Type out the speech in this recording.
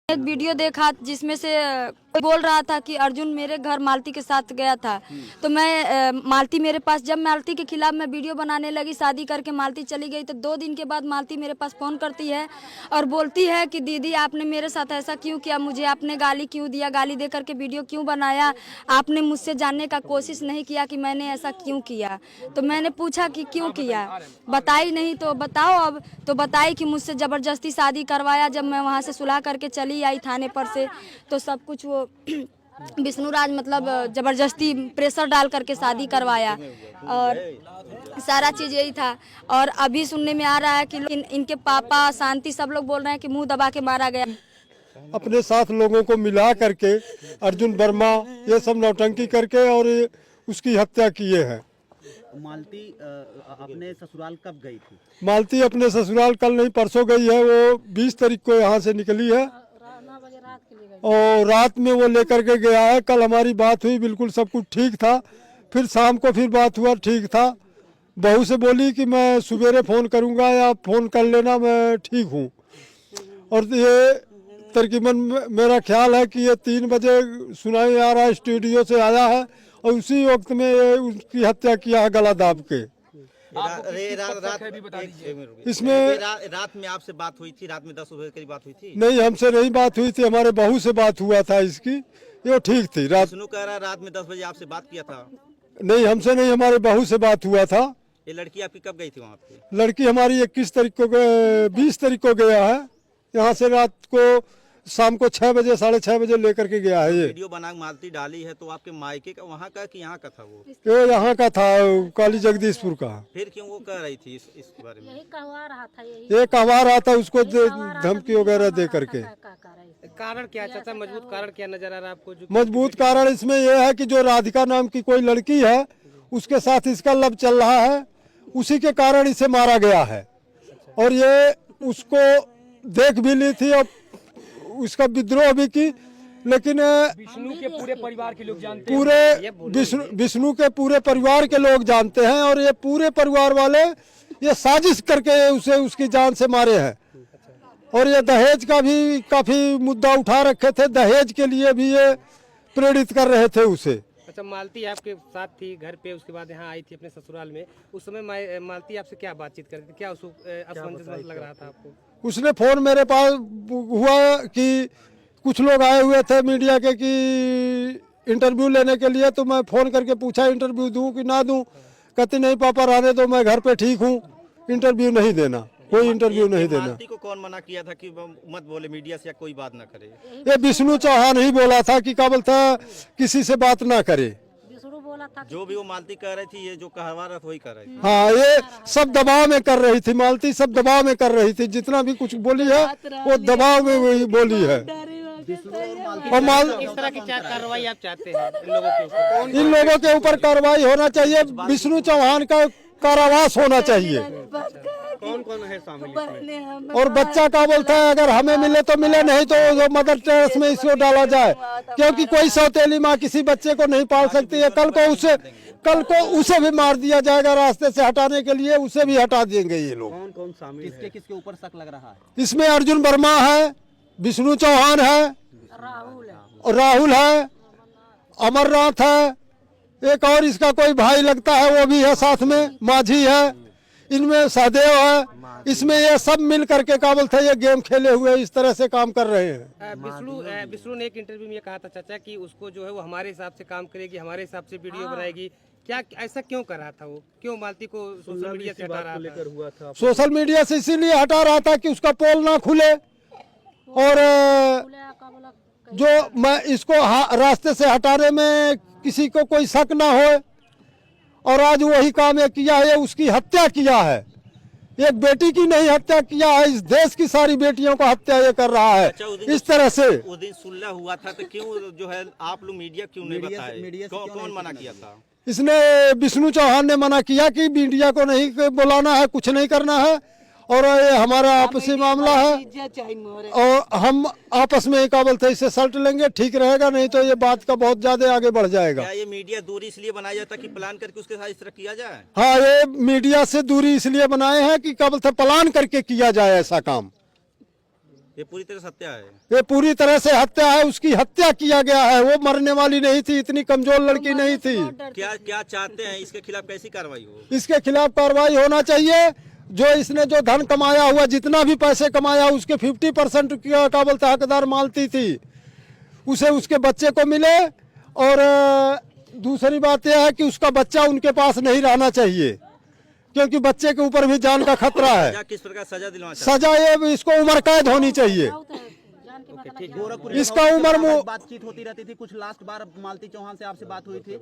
एक वीडियो देखा जिसमें से कोई बोल रहा था कि अर्जुन मेरे घर मालती के साथ गया था। तो मैं मालती मेरे पास, जब मालती के खिलाफ मैं वीडियो बनाने लगी, शादी करके मालती चली गई, तो 2 दिन के बाद मालती मेरे पास फ़ोन करती है और बोलती है कि दीदी आपने मेरे साथ ऐसा क्यों किया, मुझे आपने गाली क्यों दिया, गाली दे करके वीडियो क्यों बनाया, आपने मुझसे जानने का कोशिश नहीं किया कि मैंने ऐसा क्यों किया। तो मैंने पूछा कि क्यों किया, बताई नहीं तो बताओ अब। तो बताई कि मुझसे ज़बरदस्ती शादी करवाया, जब मैं वहाँ से सुलह करके चली आई थाने पर से, तो सब कुछ वो विष्णुराज मतलब ज़बरदस्ती प्रेशर डाल करके शादी करवाया और सारा चीज़ यही था। और अभी सुनने में आ रहा है कि इनके पापा शांति सब लोग बोल रहे हैं कि मुंह दबा के मारा गया। अपने साथ लोगों को मिला करके अर्जुन वर्मा ये सब नौटंकी करके और उसकी हत्या किए हैं। मालती अपने ससुराल कब गई थी? मालती अपने ससुराल कल नहीं परसों गई है। वो 20 तारीख को यहाँ से निकली है और रात में वो लेकर के गया है। कल हमारी बात हुई, बिल्कुल सब कुछ ठीक था। फिर शाम को फिर बात हुआ, ठीक था। बहू से बोली कि मैं सवेरे फ़ोन करूँगा या फ़ोन कर लेना, मैं ठीक हूँ। और ये तकरीबन मेरा ख्याल है कि ये 3 बजे सुनाई आ रहा है, स्टूडियो से आया है और उसी वक्त में ये उसकी हत्या किया है गला दाब के। इसमें रात में आपसे बात हुई थी? रात में 10 बजे करीब बात हुई थी? नहीं, हमसे नहीं बात हुई थी, हमारे बहू से बात हुआ था इसकी। ये ठीक थी। रात कह रहा रात में 10 बजे आपसे बात किया था? नहीं, हमसे नहीं, हमारे बहू से बात हुआ था। ये लड़की आपकी कब गई थी वहाँ पे? लड़की हमारी 21 तारीख को 20 तारीख को गया है यहाँ से। रात को शाम को 6 बजे 6:30 बजे लेकर के गया है। ये वीडियो बना मालती डाली है तो आपके मायके का वहाँ का कि यहाँ का था? वो ये यहाँ का था, काली जगदीशपुर का। फिर क्यों वो कह रही थी इस बारे में? यही कहवा रहा था, ये कहवा रहा था उसको धमकी वगैरह दे करके। कारण क्या चाचा, मजबूत कारण क्या नजर आ रहा है आपको? जो मजबूत कारण इसमें यह है कि जो राधिका नाम की कोई लड़की है उसके साथ इसका लव चल रहा है, उसी के कारण इसे मारा गया है। और ये उसको देख भी ली थी और उसका विद्रोह भी की, लेकिन विष्णु के पूरे परिवार के लोग जानते हैं। पूरे विष्णु के पूरे परिवार के लोग जानते हैं और ये पूरे परिवार वाले ये साजिश करके उसे उसकी जान से मारे हैं। और ये दहेज का भी काफी मुद्दा उठा रखे थे, दहेज के लिए भी ये प्रेरित कर रहे थे उसे। अच्छा, मालती आपके साथ थी घर पे, उसके बाद यहाँ आई थी अपने ससुराल में। उस समय मालती आपसे क्या बातचीत कर रही थी? क्या उसको असमंजस लग रहा था आपको? उसने फोन मेरे पास हुआ कि कुछ लोग आए हुए थे मीडिया के कि इंटरव्यू लेने के लिए। तो मैं फ़ोन करके पूछा इंटरव्यू दूं कि ना दूं। कहती नहीं पापा रहने दो, मैं घर पे ठीक हूं, इंटरव्यू नहीं देना, कोई इंटरव्यू नहीं देना। मालती को कौन मना किया था कि मत बोले मीडिया से या कोई बात ना करे? ये विष्णु चौहान ही बोला था कि क्या बोलता किसी से बात ना करे। जो भी वो मालती कह रही थी, ये जो कहवा रहा था वही कर रही थी। हाँ, ये सब दबाव में कर रही थी, मालती सब दबाव में कर रही थी। जितना भी कुछ बोली है वो दबाव में वही बोली है। और इस तरह की कार्रवाई आप चाहते हैं इन लोगों के ऊपर कार्रवाई होना चाहिए। विष्णु चौहान का कारावास होना चाहिए। कौन कौन है शामिल इसमें? और बच्चा का बोलता है अगर हमें मिले तो मिले, नहीं तो मदर टेरेस में इसको डाला जाए, क्योंकि कोई सौतेली माँ किसी बच्चे को नहीं पाल सकती है। कल को उसे भी मार दिया जाएगा। रास्ते से हटाने के लिए उसे भी हटा देंगे ये लोग। कौन कौन शामिल? किसके ऊपर शक लग रहा है? इसमें अर्जुन वर्मा है, विष्णु चौहान है, राहुल है, अमरनाथ है, एक और इसका कोई भाई लगता है वो भी है साथ में, माझी है, इनमें सहदेव है। इसमें ये सब मिल करके काबल थे, ये गेम खेले हुए इस तरह से काम कर रहे हैं। विष्णु ने एक इंटरव्यू में ये कहा था चाचा कि उसको जो है वो हमारे हिसाब से काम करेगी, हमारे हिसाब से वीडियो बनाएगी। क्या ऐसा क्यों कर रहा था वो? क्यों मालती को सोशल मीडिया से हटा रहा था? सोशल मीडिया से इसीलिए हटा रहा था कि उसका पोल ना खुले और जो मैं इसको रास्ते से हटाने में किसी को कोई शक ना हो। और आज वही काम ये किया है, उसकी हत्या किया है। एक बेटी की नहीं हत्या किया है, इस देश की सारी बेटियों को हत्या ये कर रहा है। इस तरह से उस दिन सुलह हुआ था तो क्यों जो है आप लोग मीडिया क्यों नहीं बताए? कौन मना किया था? इसने विष्णु चौहान ने मना किया कि मीडिया को नहीं बुलाना है, कुछ नहीं करना है और ये हमारा आपसी मामला है और हम आपस में ही काबल थे इससे सल्ट लेंगे, ठीक रहेगा, नहीं तो ये बात का बहुत ज्यादा आगे बढ़ जाएगा। क्या ये मीडिया दूरी इसलिए बनाया जाता कि प्लान करके उसके साथ इस तरह किया जाए? हाँ, ये मीडिया से दूरी इसलिए बनाए हैं कि काबल थे प्लान करके किया जाए ऐसा काम। ये पूरी तरह से हत्या है। ये पूरी तरह से हत्या है, उसकी हत्या किया गया है। वो मरने वाली नहीं थी, इतनी कमजोर लड़की नहीं थी। क्या क्या चाहते हैं, इसके खिलाफ कैसी कार्रवाई हो? इसके खिलाफ कार्रवाई होना चाहिए। जो इसने जो धन कमाया हुआ, जितना भी पैसे कमाया, उसके 50% क्या बोलते हकदार मालती थी, उसे उसके बच्चे को मिले। और दूसरी बात यह है कि उसका बच्चा उनके पास नहीं रहना चाहिए, क्योंकि बच्चे के ऊपर भी जान का खतरा है। सजा किस प्रकार सजा दिलवाना? सजा ये इसको उम्र कैद होनी चाहिए। गोरखपुर इसका उम्र बातचीत होती रहती थी। कुछ लास्ट बार मालती चौहान से आपसे बात हुई थी?